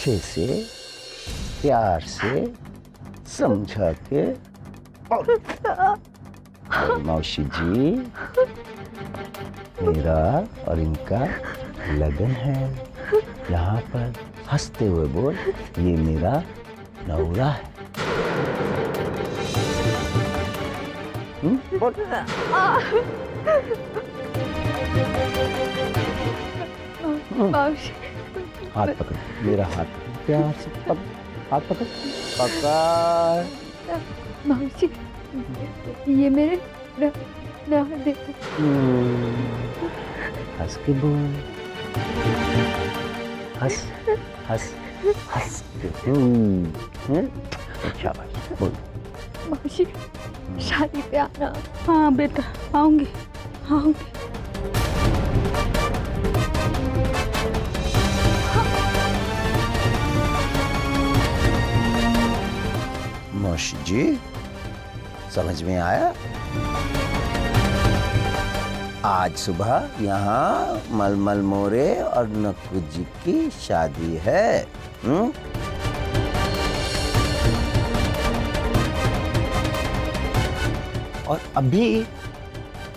अच्छे से प्यार से समझा के और मौसी जी मेरा और इनका लगन है। यहाँ पर हंसते हुए बोल, ये मेरा नौरा है। बोल। हाथ पकड़, मेरा हाथ प्यार से हाथ पकड़, पकड़। मौसी, ये मेरे हंस के बोल, हंस हंस हंस के। शाबाश, बोल। मौसी, शादी पे आना। हाँ बेटा, आऊंगी आऊंगी। मौसी जी, समझ में आया? आज सुबह यहाँ मलमल मोरे और नक्कू जी की शादी है। और अभी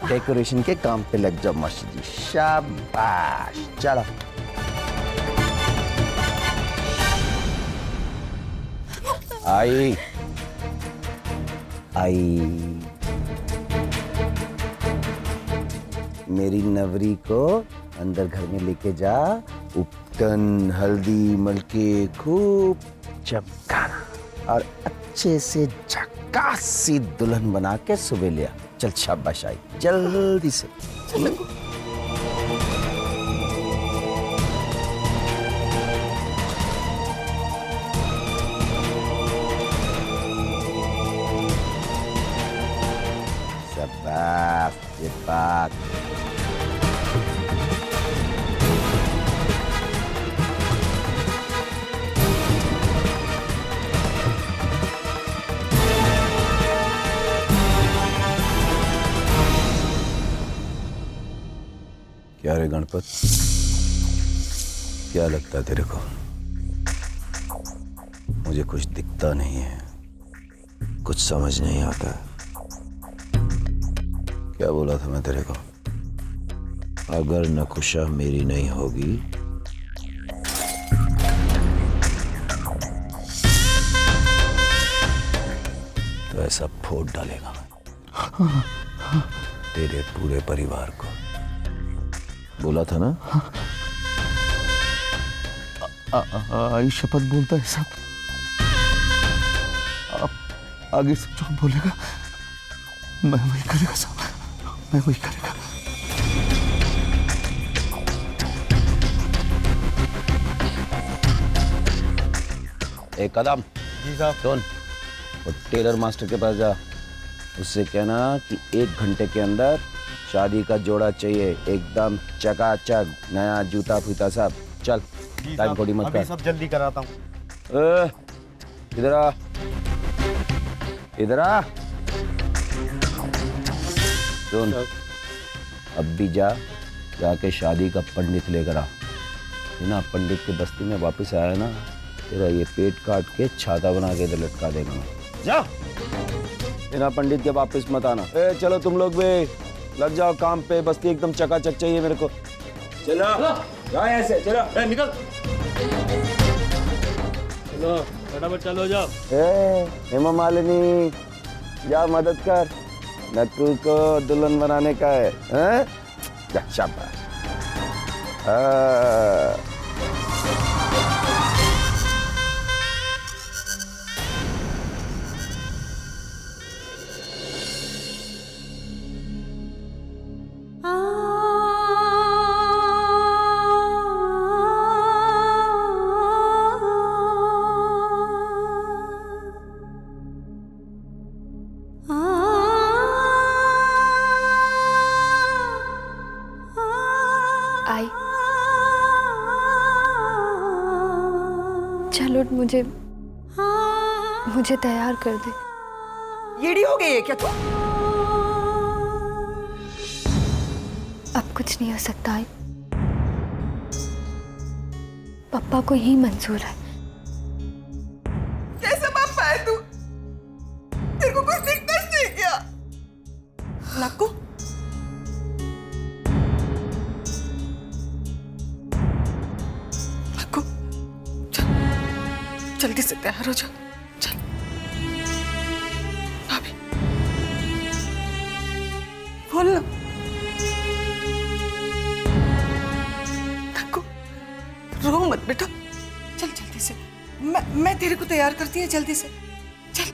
डेकोरेशन के काम पे लग जाओ मौसी जी। शाबाश, चलो। आई आई मेरी नवरी को अंदर घर में लेके जा, उपटन हल्दी मलके खूब चमकाना और अच्छे से झकास सी दुल्हन बना के सुबह लिया। चल शाबाश, आई जल्दी से। चल। शाबाश, ये बात। क्या रे गणपत, क्या लगता है तेरे को? मुझे कुछ दिखता नहीं है, कुछ समझ नहीं आता है। क्या बोला था मैं तेरे को? अगर नकुशा मेरी नहीं होगी तो ऐसा फोड़ डालेगा तेरे पूरे परिवार को। बोला था ना? आई शपथ बोलता है सब। अब आगे से जो बोलेगा मैं वही करेगा सब, मैं वही करेगा। एक कदम। जी साहब। सुन, वो टेलर मास्टर के पास जा, उससे कहना कि 1 घंटे के अंदर शादी का जोड़ा चाहिए, एकदम चकाचक, नया जूता फीता सब। चल, टाइम थोड़ी मत कर। अभी सब जल्दी कराता हूँ। इधर आ, इधर आ। सुन, अब भी जाके शादी का पंडित लेकर आ। बिना पंडित के बस्ती में वापस आया ना, तेरा ये पेट काट के छाता बना के इधर लटका देगा मैं। जा, बिना पंडित के वापस मत आना। चलो तुम लोग भी लग जाओ काम पे, बस्ती एकदम चकाचक चाहिए मेरे को। चलो जाओ ऐसे, चलो निकल। चलो फटाफट चलो, जाओ। हेमा मालिनी, जा मदद कर, नक्कू को दुल्हन बनाने का है। जा, शाबाश। आई, चलो मुझे तैयार कर दे। येड़ी हो गई है क्या तू? अब कुछ नहीं हो सकता आई, पापा को ही मंजूर है। जल्दी से तैयार हो जाओ। चल भाभी, बोल ना। थको, रो मत बेटा, चल जल्दी से। मैं तेरे को तैयार करती है, जल्दी से चल।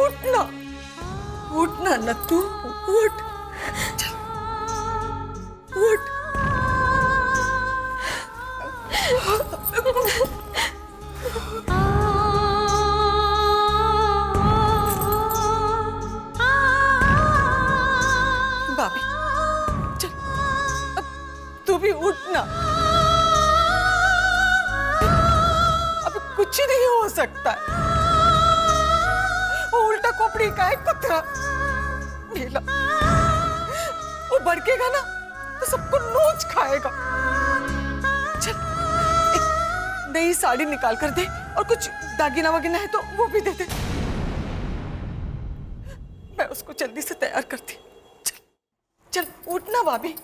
उठना, उठना नत्थू, उठ, चल उठ। भाभी चल, अब तू भी उठना। अब कुछ ही नहीं हो सकता है। वो उल्टा खोपड़ी का एक कतरा नीला, वो भड़केगा ना तो सबको नोच खाएगा। चल एक नई साड़ी निकाल कर दे, और कुछ दागिना वागिना है तो वो भी दे दे। मैं उसको जल्दी से तैयार करती। चल चल उठना भाभी,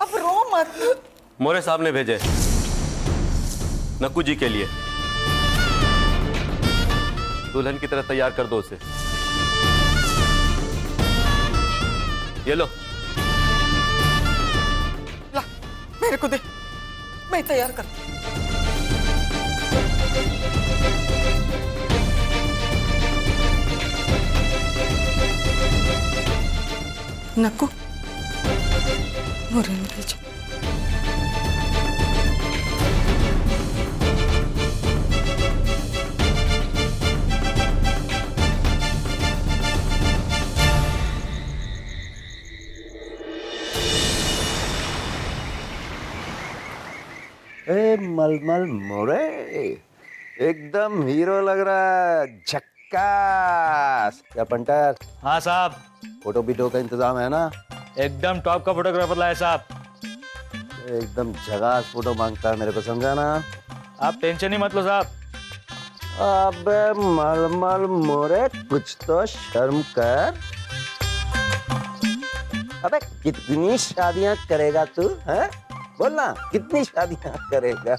अब रो मत। मोरे साहब ने भेजे नक्कू जी के लिए, दुल्हन की तरह तैयार कर दो उसे। ये लो, ला मेरे को दे, मैं तैयार करती। नक्कू, मोरे में भेजो। ए मलमल मोरे, एकदम हीरो लग रहा है, झक्कास। क्या पंटर, हाँ साहब, फोटो वीडियो का इंतजाम है ना? एकदम टॉप का फोटोग्राफर लाए साहब। एकदम झकास फोटो मांगता है मेरे को, समझा ना? आप टेंशन ही मत लो साहब। अबे मलमल मोरे, कुछ तो शर्म कर। अबे कितनी शादियां करेगा तू, हैं? बोलना, कितनी शादियां करेगा?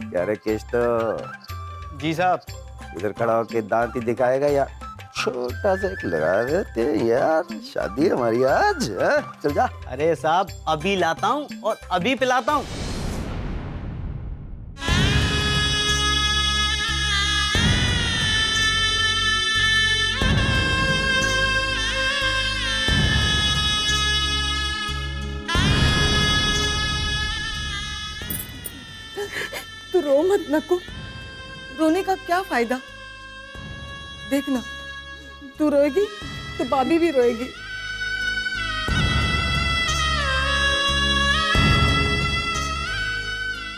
क्या रे केश, तो जी साहब। इधर खड़ा होके दांत ही दिखाएगा या छोटा सा एक लगा देते यार? शादी है हमारी आज, है? चल जा। अरे साहब, अभी लाता हूँ और अभी पिलाता हूँ। तू रो मत नक्कू, रोने का क्या फायदा? देखना, तू रोएगी तो भाभी भी रोएगी।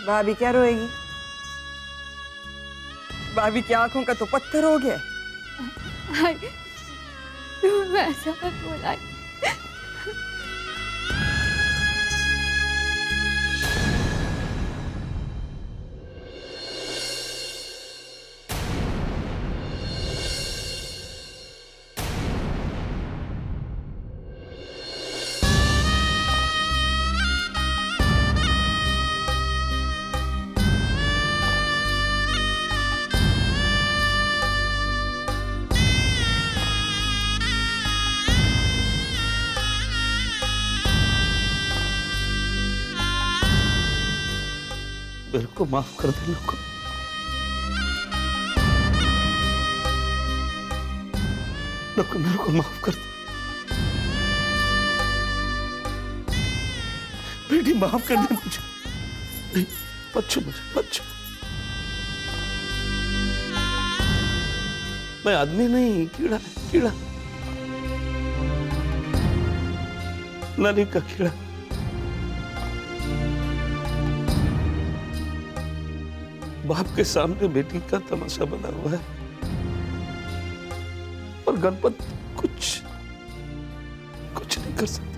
भाभी क्या रोएगी? भाभी की आंखों का तो पत्थर हो गया। आई, तू ऐसा मत बोला। मेरे को माफ कर दे नक्कू। नक्कू, मेरे को माफ कर दे बेटी, माफ कर दे मुझे। नहीं, मत छू मुझे, मत छू। मैं आदमी नहीं, कीड़ा, कीड़ा, नली का कीड़ा। बाप के सामने बेटी का तमाशा बना हुआ है, और गणपत कुछ नहीं कर सकता।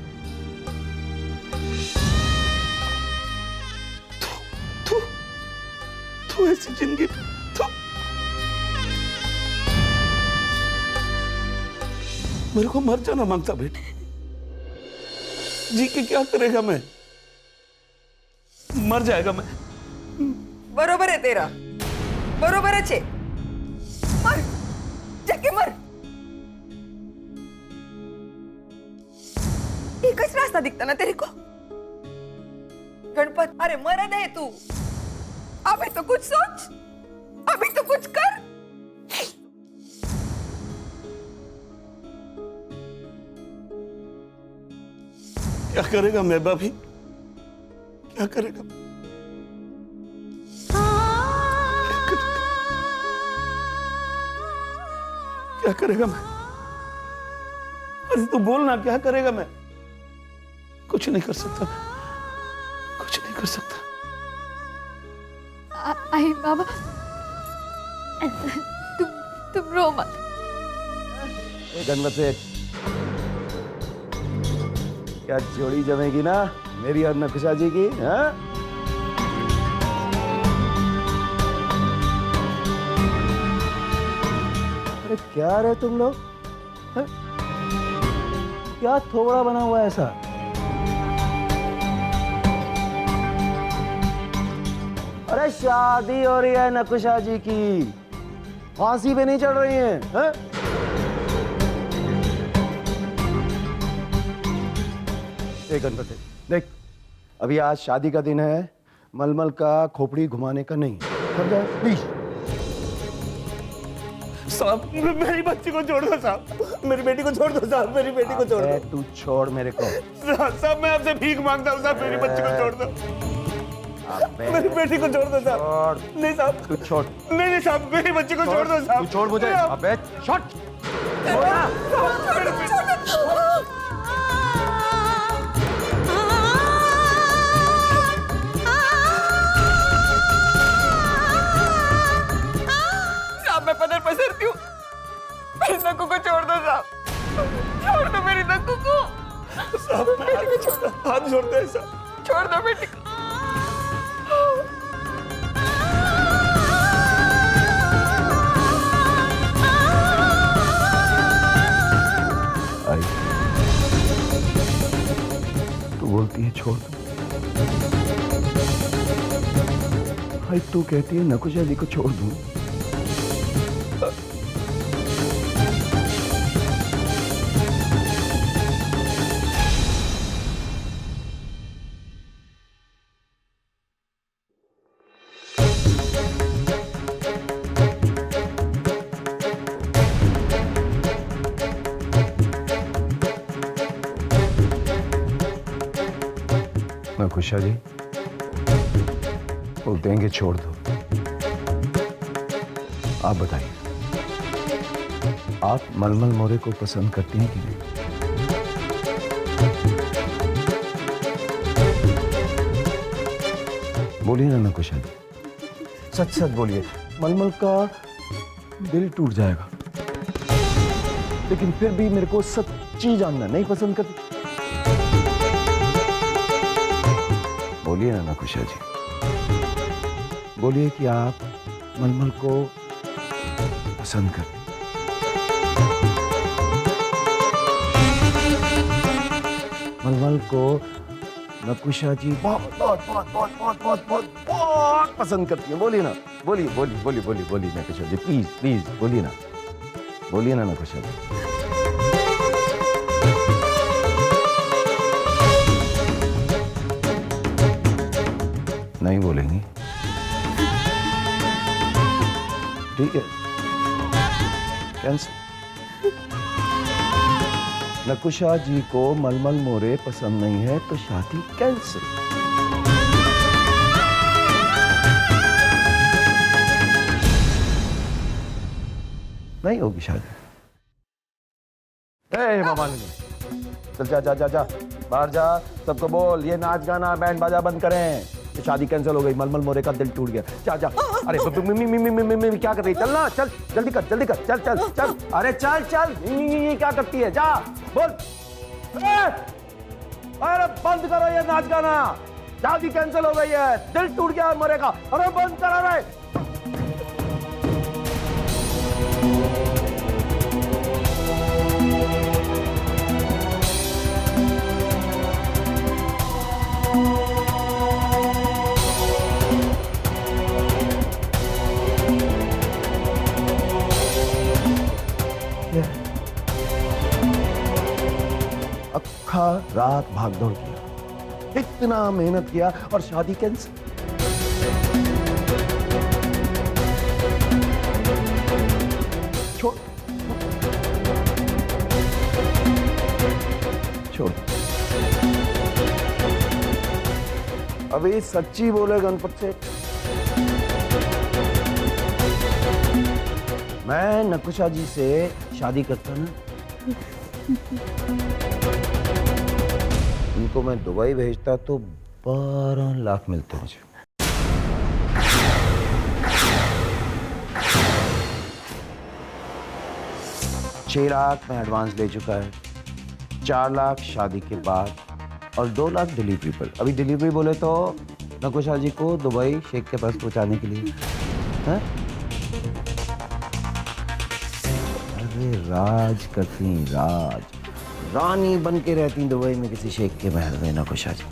तू ऐसी जिंदगी, मेरे को मर जाना मांगता बेटी। जी के क्या करेगा? मैं मर जाएगा, बरोबर आहे तेरा बरोबरच आहे मर जाके मर एकच रास्ता दिखता ना तेरे को गणपत अरे मरद है तू अभी तो कुछ सोच अभी तो कुछ कर क्या करेगा मेहबा भी क्या करेगा क्या करेगा मैं अरे तू बोल ना क्या करेगा मैं कुछ नहीं कर सकता मैं कुछ नहीं कर सकता आई बाबा तुम रो मत गणपत सेठ, क्या जोड़ी जमेगी ना मेरी और नकुशा जी की? हाँ? अरे क्या रहे तुम लोग? हाँ? क्या थोड़ा बना हुआ है ऐसा? अरे शादी हो रही है नकुशा जी की, फांसी पे नहीं चढ़ रही हैं, हैं? एक गणपति देख, अभी आज शादी का दिन है, मलमल का खोपड़ी घुमाने का नहीं, समझा? प्लीज। साहब मेरी बच्ची को छोड़ दो साहब, मेरी बेटी को छोड़ दो साहब, मेरी बेटी को छोड़ दो। तू छोड़ मेरे को। साहब मैं आपसे भीख मांगता हूँ साहब, मेरी बच्ची को छोड़ दो, मेरी बेटी को छोड़ दो साहब। नहीं साहब तू छोड़। नहीं साहब, मेरी बच्ची को छोड़ दो साहब। तू छोड़ मुझे। अबे छोड़। मैं पदर पसरती हूँ मेरी नक्कू को छोड़ दो साहब, छोड़ दो मेरी नक्कू को साहब मैं हाथ छोड़ते हैं साहब, छोड़ दो बेटी को। आई, तू बोलती है छोड़ दो, आई तू कहती है नकुशा जी को छोड़ दूं। नकुशा जी बोलते हैं कि छोड़ दो, आप बताइए, आप मलमल मोरे को पसंद करती हैं कि नहीं? बोलिए ना नकुशा जी, सच सच बोलिए, मलमल का दिल टूट जाएगा, लेकिन फिर भी मेरे को सच्ची जानना नहीं पसंद करती। बोलिए ना नकुशा जी, बोलिए कि आप मलमल को पसंद करते। मलमल को नकुशा जी बहुत बहुत बहुत बहुत बहुत बहुत बहुत बहुत पसंद करती है। बोलिए ना, बोलिए बोलिए बोलिए बोलिए बोलिए नकुशा जी, प्लीज प्लीज बोलिए ना नकुशा जी। नहीं बोलेंगी? ठीक है, कैंसिल। नकुशा जी को मलमल मोरे पसंद नहीं है तो शादी कैंसिल। नहीं होगी शादी। ए मामालिनी, चल जा जा जा जा बाहर जा, सबको बोल ये नाच गाना बैंड बाजा बंद करें, तो शादी कैंसिल हो गई, मलमल मोरे का दिल टूट गया। जा जा। अरे मिमी क्या कर रही है? चल ना, चल जल्दी कर चल चल चल। अरे चल चल, ये क्या करती है? जा बोल। अरे बंद करो ये नाच गाना, शादी कैंसिल हो गई है, दिल टूट गया मोरे का। अरे बंद करो रे। अक्खा रात भागदौड़ किया, इतना मेहनत किया और शादी कैंसिल। छोड़ छोड़। अभी सच्ची बोले गणपत से, मैं नकुशा जी से शादी करता ना, इनको मैं दुबई भेजता तो 12 लाख मिलते मुझे। 6 लाख में एडवांस ले चुका है, 4 लाख शादी के बाद और 2 लाख डिलीवरी पर। अभी डिलीवरी बोले तो नकुशा जी को दुबई शेख के पास पहुंचाने के लिए है? अरे राज करती, राज रानी बन के रहती दुबई में किसी शेख के महल में नकुशा जी।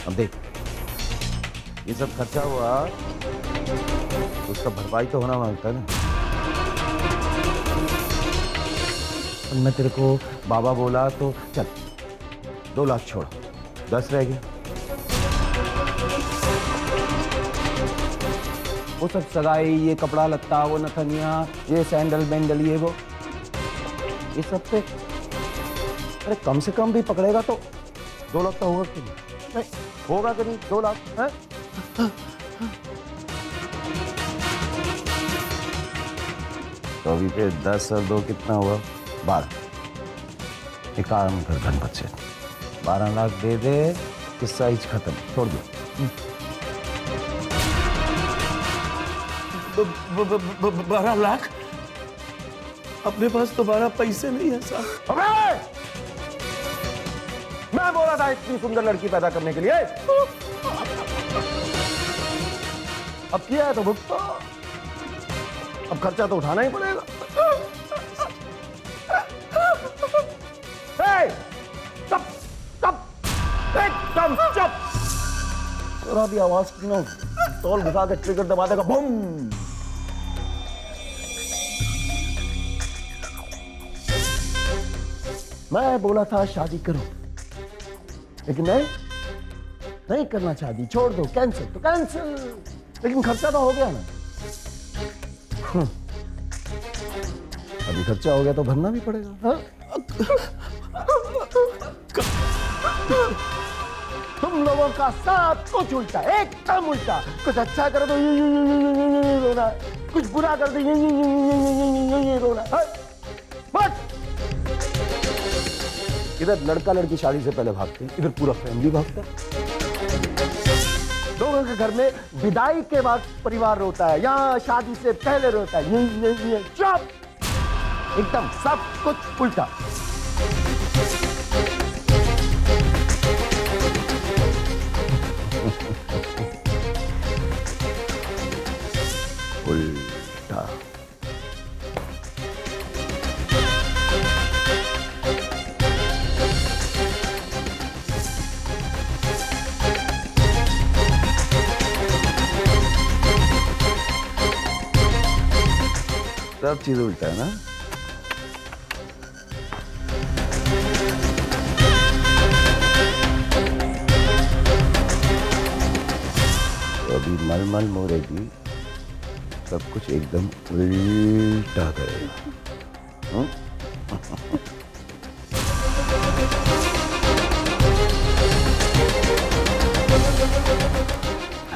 अब देख, ये सब खर्चा हुआ तो उसका भरपाई तो होना मांगता है ना। मैं तेरे को बाबा बोला तो चल 2 लाख छोड़, 10 रह गए। वो सब सगाई, ये कपड़ा लत्ता, वो नथनिया, ये सैंडल बैंडल, ये वो, ये सब पे अरे कम से कम भी पकड़ेगा तो 2 लाख तो होगा कि नहीं? होगा कि नहीं 2 लाख है? तो अभी फिर 10 और 2 कितना हुआ? 12। एक काम कर गणपत से, 12 लाख दे दे, किस्सा ही खत्म, छोड़ दो। 12 लाख? अपने पास तो 12 पैसे नहीं है साहब। अबे! मैं बोला था इतनी सुंदर लड़की पैदा करने के लिए, अब किया है तो भुगतो, अब खर्चा तो उठाना ही पड़ेगा। चुप चुप, एकदम चुप। थोड़ा भी आवाज की ना, तौल घुसा के ट्रिगर दबा देगा, बम। मैं बोला था शादी करो, लेकिन नहीं करना शादी, छोड़ दो, कैंसिल तो कैंसिल, लेकिन खर्चा तो हो गया ना। अभी खर्चा हो गया तो भरना भी पड़ेगा। हाँ? तुम लोगों का सब कुछ उल्टा, एकदम उल्टा। कुछ अच्छा कर दो ये रोना, कुछ बुरा कर दो ये रोना। बस इधर लड़का लड़की शादी से पहले भागते, इधर पूरा फैमिली भागता। लोगों के घर में विदाई के बाद परिवार रोता है, यहाँ शादी से पहले रोता है। ये चुप, एकदम सब कुछ उल्टा। उल्टा। सब चीज उल्टा है ना। तो अभी मलमल मोरेगी, सब कुछ एकदम उल्टा करेगा।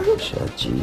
अच्छा जी।